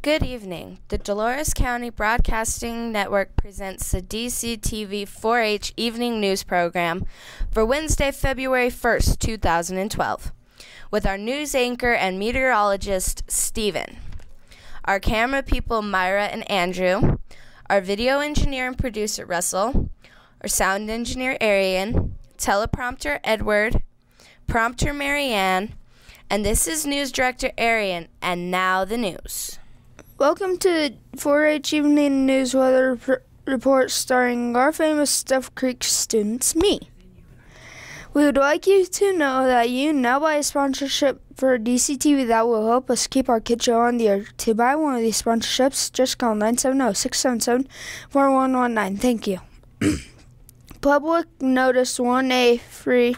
Good evening. The Dolores County Broadcasting Network presents the DCTV 4-H Evening News Program for Wednesday, February 1st, 2012, with our news anchor and meteorologist, Stephen, our camera people, Myra and Andrew, our video engineer and producer, Russell, our sound engineer, Arian, teleprompter, Edward, prompter, Marianne, and this is news director, Arian, and now the news. Welcome to the 4-H Evening News Weather Report starring our famous Duff Creek students, me. We would like you to know that you now buy a sponsorship for DCTV that will help us keep our kid show on the air. To buy one of these sponsorships, just call 970-677-4119. Thank you. Public Notice 1A free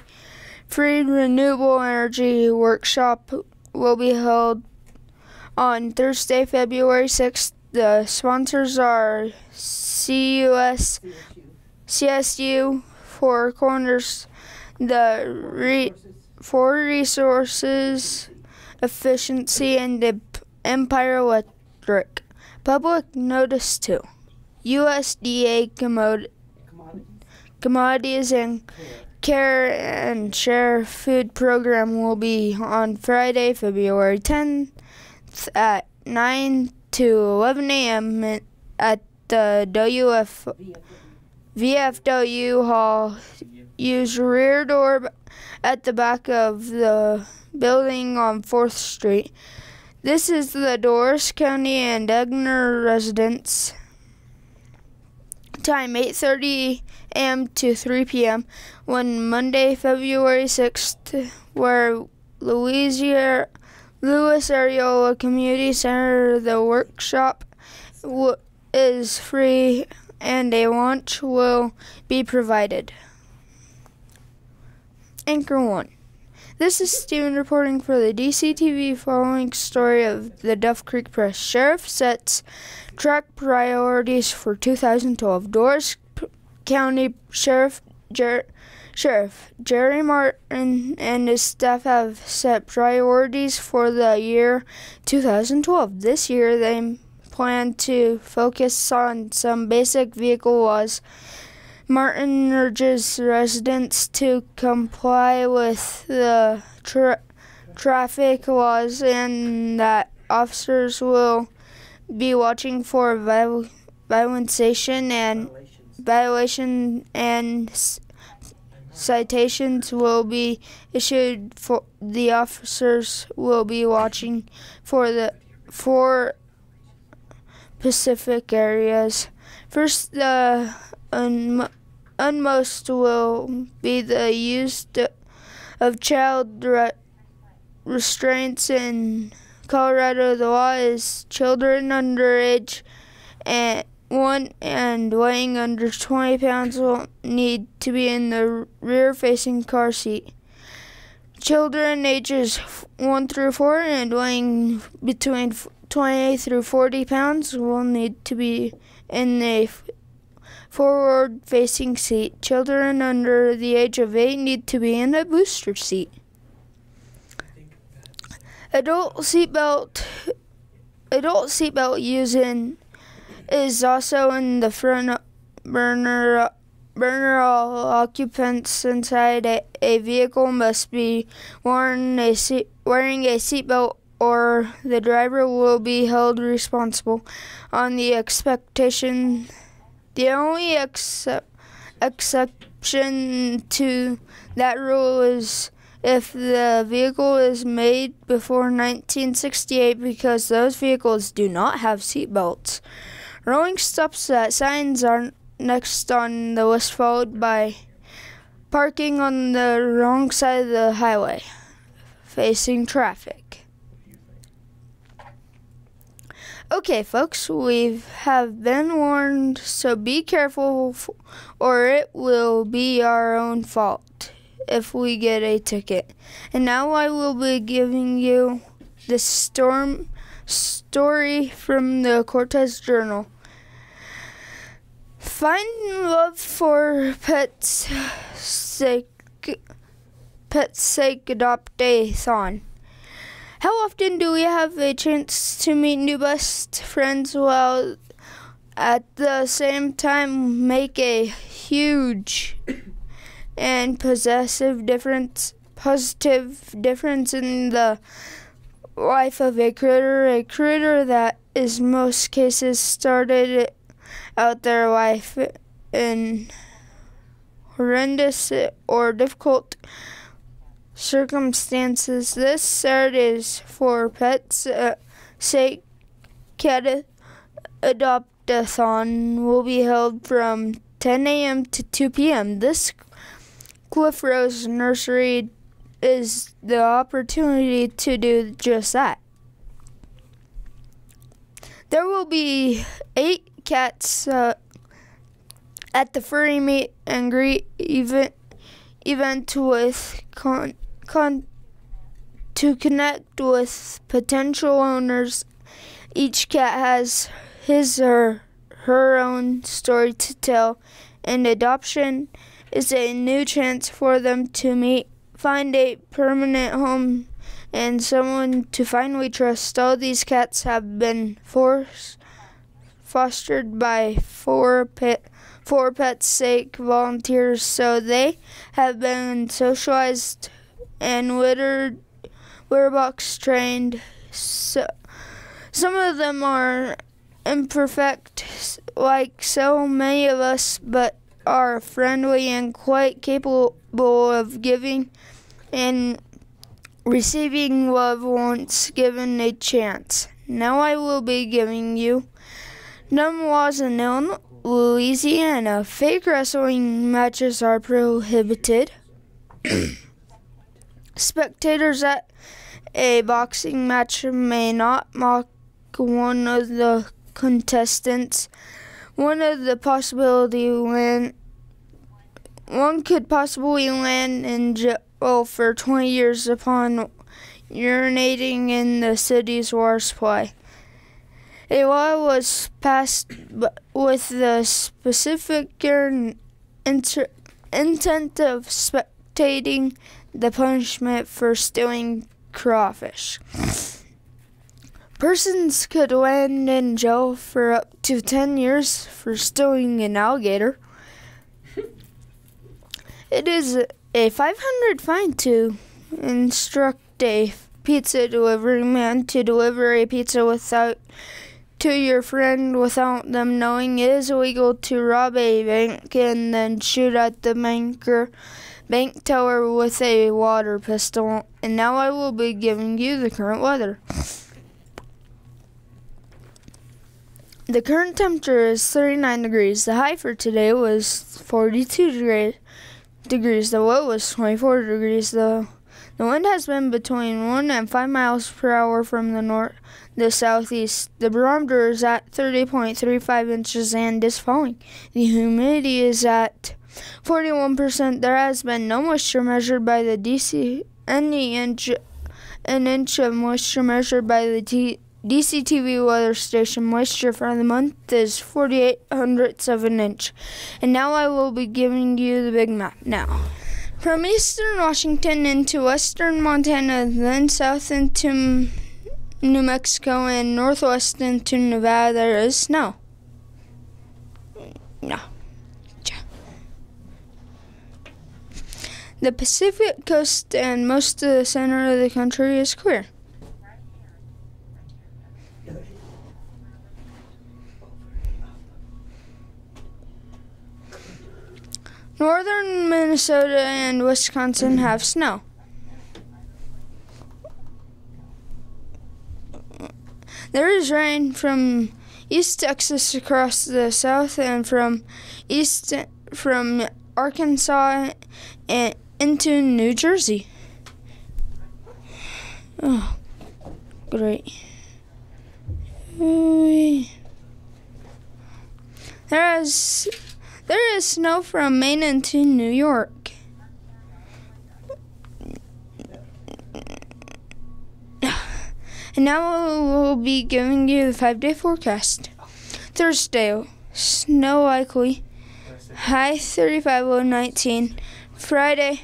renewable energy workshop will be held on Thursday, February 6th. The sponsors are CSU, Four Corners, For Resources Efficiency, and Empire Electric. Public Notice 2. USDA Commodities and Care and Share Food Program will be on Friday, February 10th at 9 to 11 a.m. at the VFW Hall. Use rear door at the back of the building on 4th Street. This is the Dolores County and Egner residence. Time 8:30 a.m. to 3 p.m. on Monday, February 6th, where Lewis Areola Community Center. The workshop is free and a lunch will be provided. Anchor 1. This is Stephen reporting for the DCTV following story of the Duff Creek Press. Sheriff sets track priorities for 2012. Dolores County Sheriff Jerry Martin and his staff have set priorities for the year 2012. This year, they plan to focus on some basic vehicle laws. Martin urges residents to comply with the traffic laws and that officers will be watching for violation and citations will be issued. For the officers will be watching for the 4 specific areas. First, the utmost will be the use of child restraints. In Colorado, the law is children under age 1 and weighing under 20 pounds will need to be in the rear-facing car seat. Children ages 1 through 4 and weighing between 20 through 40 pounds will need to be in the forward-facing seat. Children under the age of 8 need to be in a booster seat. Adult seatbelt using is also in the front burner. All occupants inside a vehicle must be wearing a seatbelt, or the driver will be held responsible. On the expectation, the only exception to that rule is if the vehicle is made before 1968, because those vehicles do not have seatbelts. Rolling stop signs are next on the list, followed by parking on the wrong side of the highway, facing traffic. Okay, folks, we have been warned, so be careful or it will be our own fault if we get a ticket. And now I will be giving you the story from the Cortez Journal. Find love for pets' sake, adopt-a-thon. How often do we have a chance to meet new best friends while at the same time make a huge and positive difference in the life of a critter that is most cases started out their life in horrendous or difficult circumstances. This Saturday's for Pets' Sake Cat Adopt-a-thon will be held from 10 a.m. to 2 p.m. This Cliff Rose Nursery is the opportunity to do just that. There will be 8 cats at the furry meet and greet event with to connect with potential owners. Each cat has his or her own story to tell, and adoption is a new chance for them to meet, find a permanent home, and someone to finally trust. All these cats have been fostered by For Pets' Sake volunteers, so they have been socialized and litter box trained. So, some of them are imperfect, like so many of us, but are friendly and quite capable of giving and receiving love once given a chance. Now I will be giving you some laws in Louisiana. Fake wrestling matches are prohibited. Spectators at a boxing match may not mock one of the contestants. One could possibly land in jail for 20 years upon urinating in the city's water supply. A law was passed with the specific intent of spectating the punishment for stealing crawfish. Persons could land in jail for up to 10 years for stealing an alligator. It is a $500 fine to instruct a pizza delivery man to deliver a pizza to your friend without them knowing. It is illegal to rob a bank and then shoot at the bank teller with a water pistol. And now I will be giving you the current weather. The current temperature is 39 degrees. The high for today was 42 degrees. The low was 24 degrees. The wind has been between 1 and 5 miles per hour from the southeast. The barometer is at 30.35 inches and is falling. The humidity is at 41%. There has been no moisture measured by the an inch of moisture measured by the DCTV weather station. Moisture for the month is 4,800ths of an inch. And now I will be giving you the big map now. From eastern Washington into western Montana, then south into New Mexico, and northwest into Nevada, there is snow. No. The Pacific coast and most of the center of the country is clear. Northern Minnesota and Wisconsin have snow. There is rain from East Texas across the south and from Arkansas and into New Jersey. Oh, great. There is snow from Maine into New York. And now we'll be giving you the 5-day forecast. Thursday, snow likely, high 35, low 19. Friday,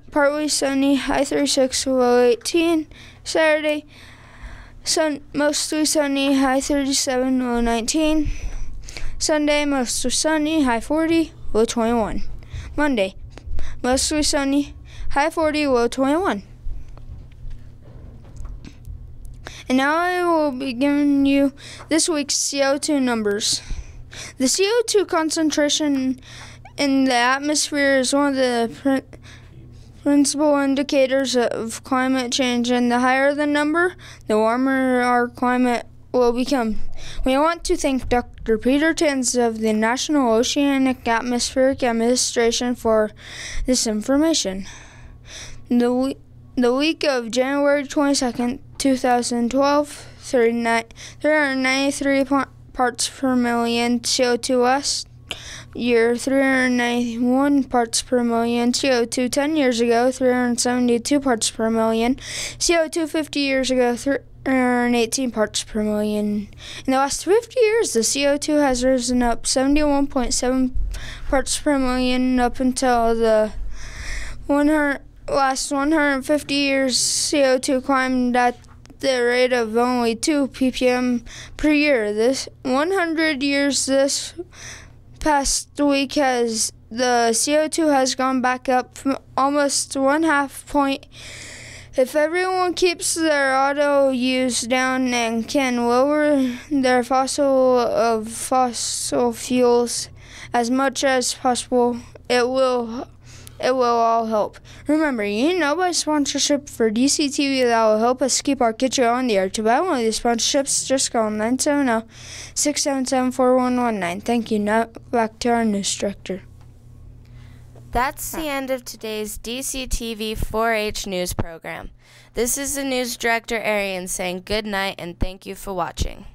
partly sunny, high 36, low 18. Saturday, mostly sunny, high 37, low 19. Sunday, mostly sunny, high 40, low 21. Monday, mostly sunny, high 40, low 21. And now I will be giving you this week's CO2 numbers. The CO2 concentration in the atmosphere is one of the principal indicators of climate change, and the higher the number, the warmer our climate will become. We want to thank Dr. Peter Tans of the National Oceanic Atmospheric Administration for this information. The week of January 22nd, 2012, 393 parts per million CO2 last year, 391 parts per million CO2 10 years ago, 372 parts per million CO2 50 years ago, 318 parts per million. In the last 50 years, the CO2 has risen up 71.7 parts per million up until the last 150 years. CO2 climbed at the rate of only 2 ppm per year. This 100 years this past week the CO2 has gone back up almost 1/2 point. If everyone keeps their auto use down and can lower their fossil fuels as much as possible, it will all help. Remember, you need no buy sponsorship for DCTV that will help us keep our kids on the air. To buy one of these sponsorships, just call 970-677-4119. Thank you. Now back to our news director. That's the end of today's DCTV 4-H news program. This is the news director, Arian, saying good night and thank you for watching.